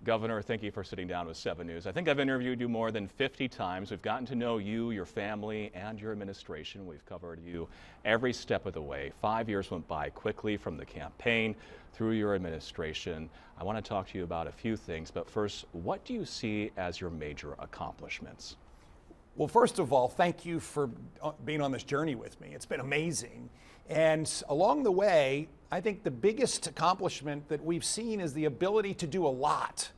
Governor, thank you for sitting down with 7 News. I think I've interviewed you more than 50 times. We've gotten to know you, your family, and your administration. We've covered you every step of the way. 5 years went by quickly from the campaign through your administration. I want to talk to you about a few things, but first, what do you see as your major accomplishments? Well, first of all, thank you for being on this journey with me. It's been amazing. And along the way, I think the biggest accomplishment that we've seen is the ability to do a lot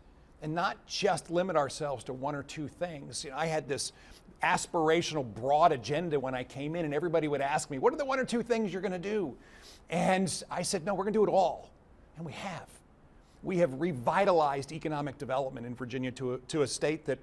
and not just limit ourselves to one or two things. You know, I had this aspirational, broad agenda when I came in, and everybody would ask me, what are the one or two things you're going to do? And I said, no, we're going to do it all. And we have. We have revitalized economic development in Virginia to a state that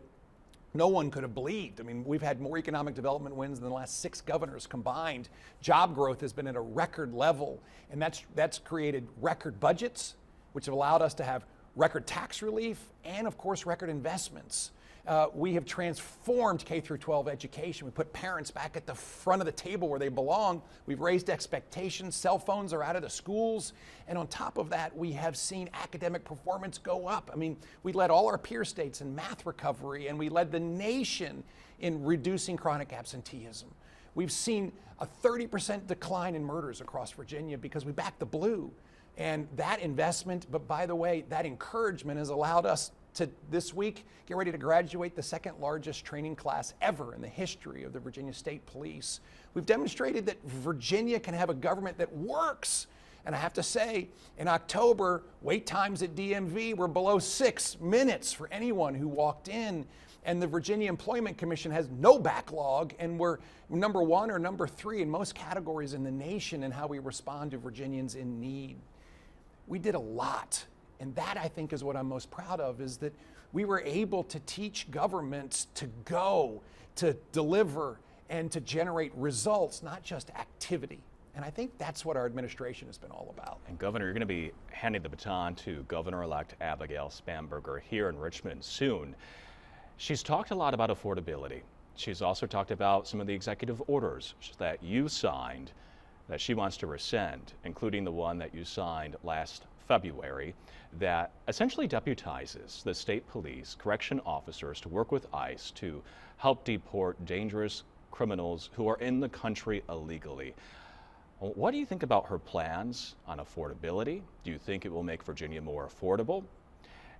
no one could have believed. I mean, we've had more economic development wins than the last 6 governors combined. Job growth has been at a record level, and that's created record budgets, which have allowed us to have record tax relief and, of course, record investments. We have transformed K through 12 education. We put parents back at the front of the table where they belong. We've raised expectations. Cell phones are out of the schools. And on top of that, we have seen academic performance go up. I mean, we led all our peer states in math recovery, and we led the nation in reducing chronic absenteeism. We've seen a 30% decline in murders across Virginia because we backed the blue. And that investment, but by the way, that encouragement has allowed us to this week get ready to graduate the 2nd largest training class ever in the history of the Virginia State Police. We've demonstrated that Virginia can have a government that works. And I have to say, in October, wait times at DMV were below 6 minutes for anyone who walked in. And the Virginia Employment Commission has no backlog, and we're number 1 or number 3 in most categories in the nation in how we respond to Virginians in need. We did a lot. And that, I think, is what I'm most proud of, is that we were able to teach governments to go, to deliver, and to generate results, not just activity. And I think that's what our administration has been all about. And Governor, you're going to be handing the baton to Governor-elect Abigail Spanberger here in Richmond soon. She's talked a lot about affordability. She's also talked about some of the executive orders that you signed that she wants to rescind, including the one that you signed last February that essentially deputizes the state police correction officers to work with ICE to help deport dangerous criminals who are in the country illegally. What do you think about her plans on affordability? Do you think it will make Virginia more affordable?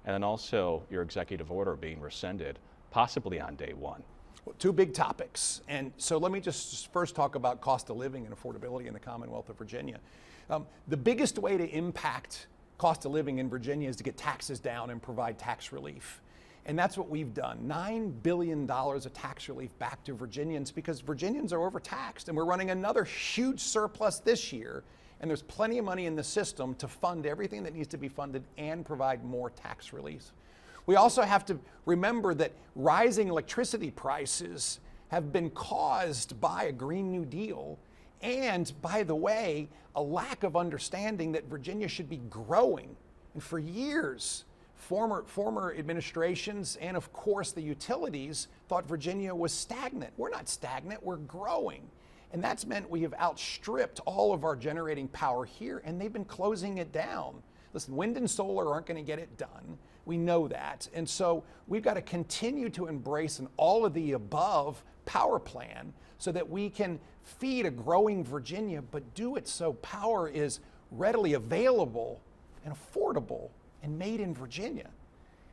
And then also your executive order being rescinded, possibly on day one. Well, 2 big topics. And so let me just first talk about cost of living and affordability in the Commonwealth of Virginia. The biggest way to impact cost of living in Virginia is to get taxes down and provide tax relief. And that's what we've done. $9 billion of tax relief back to Virginians because Virginians are overtaxed, and we're running another huge surplus this year, and there's plenty of money in the system to fund everything that needs to be funded and provide more tax relief. We also have to remember that rising electricity prices have been caused by a Green New Deal and, by the way, a lack of understanding that Virginia should be growing. And for years, former administrations and, of course, the utilities thought Virginia was stagnant. We're not stagnant, we're growing. And that's meant we have outstripped all of our generating power here, and they've been closing it down. Listen, wind and solar aren't going to get it done. We know that. And so we've got to continue to embrace an all-of-the-above power plan so that we can feed a growing Virginia, but do it so power is readily available and affordable and made in Virginia.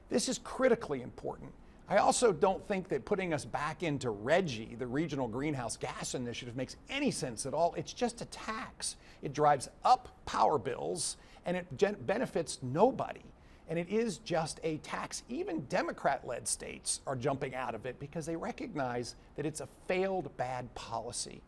This is critically important. I also don't think that putting us back into RGGI, the Regional Greenhouse Gas Initiative, makes any sense at all. It's just a tax. It drives up power bills, and it benefits nobody. And it is just a tax. Even Democrat-led states are jumping out of it because they recognize that it's a failed bad policy.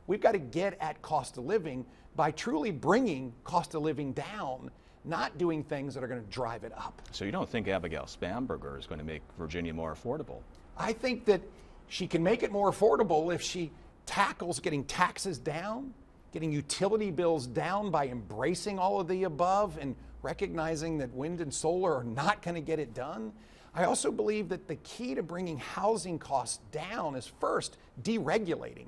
We've got to get at cost of living by truly bringing cost of living down, not doing things that are going to drive it up. So you don't think Abigail Spanberger is going to make Virginia more affordable? I think that she can make it more affordable if she tackles getting taxes down, getting utility bills down by embracing all of the above and recognizing that wind and solar are not going to get it done. I also believe that the key to bringing housing costs down is first deregulating.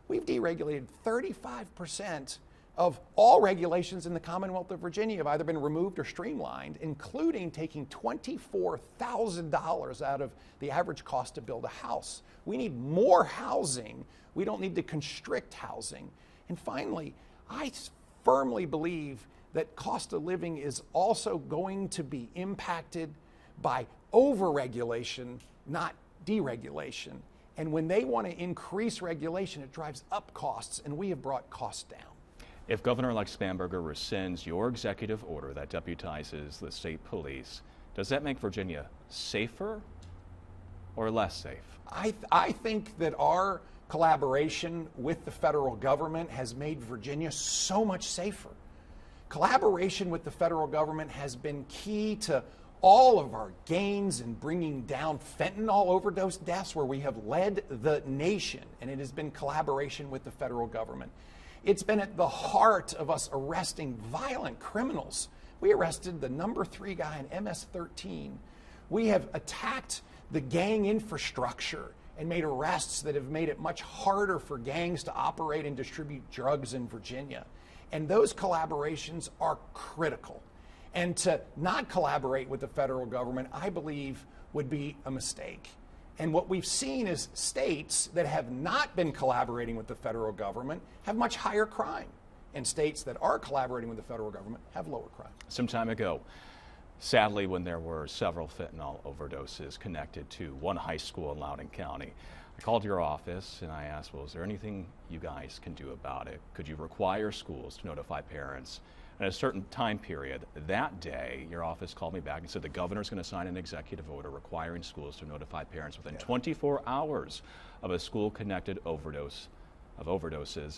We've deregulated 35% of all regulations in the Commonwealth of Virginia have either been removed or streamlined, including taking $24,000 out of the average cost to build a house. We need more housing. We don't need to constrict housing. And finally, I firmly believe that cost of living is also going to be impacted by overregulation, not deregulation. And when they want to increase regulation, it drives up costs, and we have brought costs down. If Governor-elect Spanberger rescinds your executive order that deputizes the state police, does that make Virginia safer or less safe? I think that our collaboration with the federal government has made Virginia so much safer. Collaboration with the federal government has been key to all of our gains in bringing down fentanyl overdose deaths, where we have led the nation, and it has been collaboration with the federal government. It's been at the heart of us arresting violent criminals. We arrested the number 3 guy in MS-13. We have attacked the gang infrastructure and made arrests that have made it much harder for gangs to operate and distribute drugs in Virginia. And those collaborations are critical. And to not collaborate with the federal government, I believe, would be a mistake. And what we've seen is states that have not been collaborating with the federal government have much higher crime. And states that are collaborating with the federal government have lower crime. Some time ago, sadly, when there were several fentanyl overdoses connected to one high school in Loudoun County, I called your office and I asked, well, is there anything you guys can do about it? Could you require schools to notify parents? And at a certain time period, that day, your office called me back and said the governor's going to sign an executive order requiring schools to notify parents within 24 hours of a school-connected overdoses.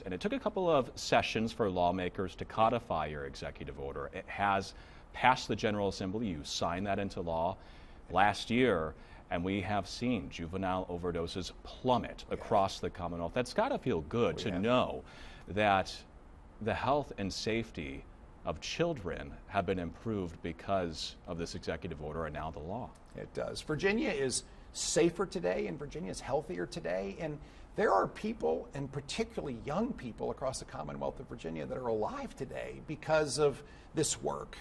And it took a couple of sessions for lawmakers to codify your executive order. It has passed the General Assembly. You signed that into law last year, and we have seen juvenile overdoses plummet across the Commonwealth. That's got to feel good to know that the health and safety of children have been improved because of this executive order and now the law. It does. Virginia is safer today, and Virginia is healthier today, and there are people, and particularly young people across the Commonwealth of Virginia, that are alive today because of this work.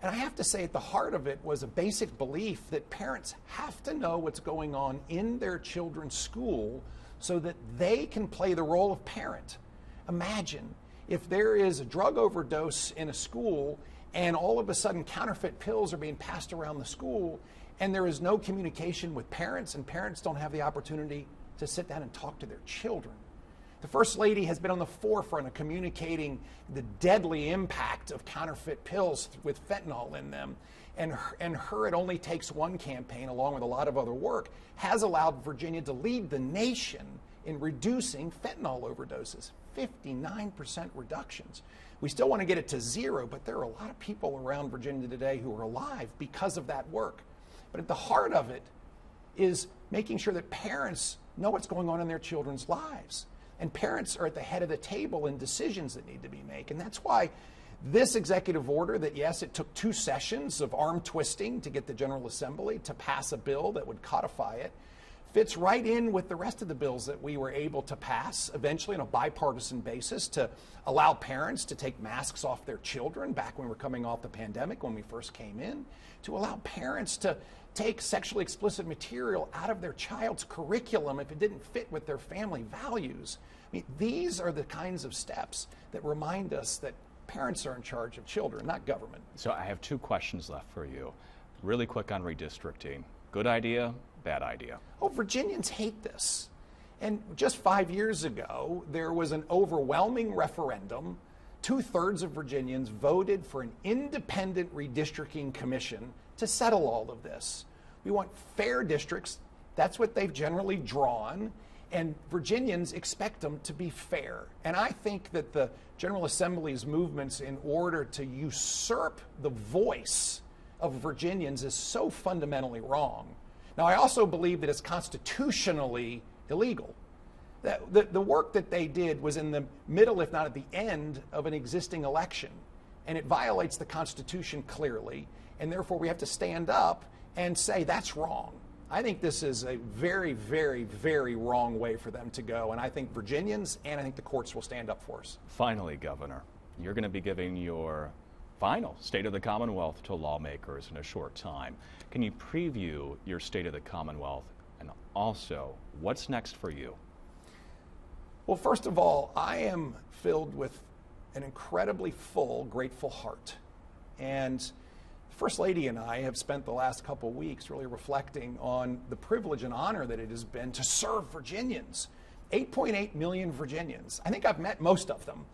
And I have to say, at the heart of it was a basic belief that parents have to know what's going on in their children's school so that they can play the role of parent. Imagine if there is a drug overdose in a school and all of a sudden counterfeit pills are being passed around the school and there is no communication with parents, and parents don't have the opportunity to sit down and talk to their children. The First Lady has been on the forefront of communicating the deadly impact of counterfeit pills with fentanyl in them. And her It Only Takes One campaign, along with a lot of other work, has allowed Virginia to lead the nation in reducing fentanyl overdoses. 59% reductions. We still want to get it to 0, but there are a lot of people around Virginia today who are alive because of that work. But at the heart of it is making sure that parents know what's going on in their children's lives. And parents are at the head of the table in decisions that need to be made. And that's why this executive order that, yes, it took 2 sessions of arm twisting to get the General Assembly to pass a bill that would codify it, fits right in with the rest of the bills that we were able to pass eventually on a bipartisan basis to allow parents to take masks off their children back when we were coming off the pandemic, when we first came in, to allow parents to take sexually explicit material out of their child's curriculum if it didn't fit with their family values. I mean, these are the kinds of steps that remind us that parents are in charge of children, not government. So I have 2 questions left for you. Really quick on redistricting. Good idea, bad idea? Oh, Virginians hate this. And just 5 years ago, there was an overwhelming referendum. 2/3 of Virginians voted for an independent redistricting commission to settle all of this. We want fair districts. That's what they've generally drawn. And Virginians expect them to be fair. And I think that the General Assembly's movements in order to usurp the voice of Virginians is so fundamentally wrong. Now, I also believe that it's constitutionally illegal. That the work that they did was in the middle, if not at the end, of an existing election. And it violates the Constitution clearly. And therefore, we have to stand up and say that's wrong. I think this is a very, very, very wrong way for them to go. And I think Virginians and I think the courts will stand up for us. Finally, Governor, you're going to be giving your final State of the Commonwealth to lawmakers in a short time. Can you preview your State of the Commonwealth, and also what's next for you? Well, first of all, I am filled with an incredibly full, grateful heart. And the First Lady and I have spent the last couple weeks really reflecting on the privilege and honor that it has been to serve Virginians. 8.8 million Virginians. I think I've met most of them.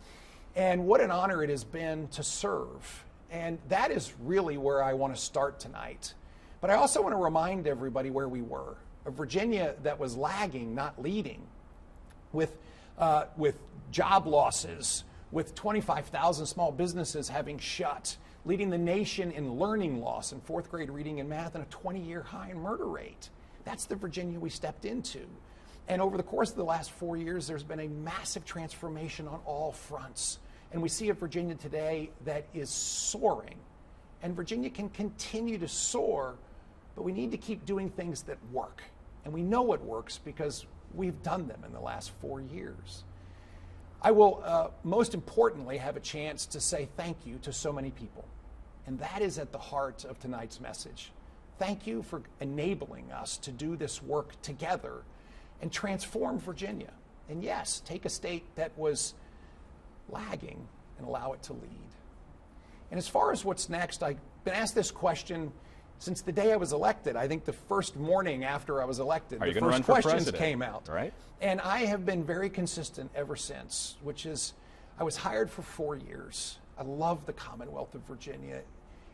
And what an honor it has been to serve. And that is really where I want to start tonight. But I also want to remind everybody where we were. A Virginia that was lagging, not leading, with job losses, with 25,000 small businesses having shut, leading the nation in learning loss in fourth grade reading and math, and a 20-year high in murder rate. That's the Virginia we stepped into. And over the course of the last 4 years, there's been a massive transformation on all fronts. And we see a Virginia today that is soaring. And Virginia can continue to soar, but we need to keep doing things that work. And we know it works because we've done them in the last 4 years. I will, most importantly, have a chance to say thank you to so many people. And that is at the heart of tonight's message. Thank you for enabling us to do this work together and transform Virginia. And yes, take a state that was lagging and allow it to lead. And as far as what's next, I've been asked this question since the day I was elected. I think the first morning after I was elected, the first questions came out. Right. And I have been very consistent ever since, which is I was hired for 4 years. I love the Commonwealth of Virginia.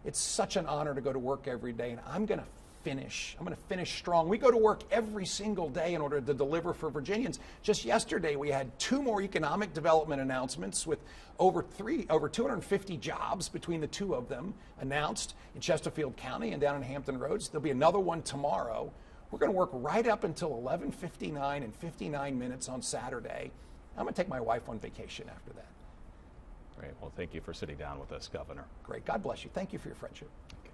It's such an honor to go to work every day, and I'm going to finish. I'm going to finish strong. We go to work every single day in order to deliver for Virginians. Just yesterday, we had 2 more economic development announcements with over 250 jobs between the 2 of them announced in Chesterfield County and down in Hampton Roads. There'll be another one tomorrow. We're going to work right up until 11:59 and 59 minutes on Saturday. I'm going to take my wife on vacation after that. Great. Well, thank you for sitting down with us, Governor. Great. God bless you. Thank you for your friendship.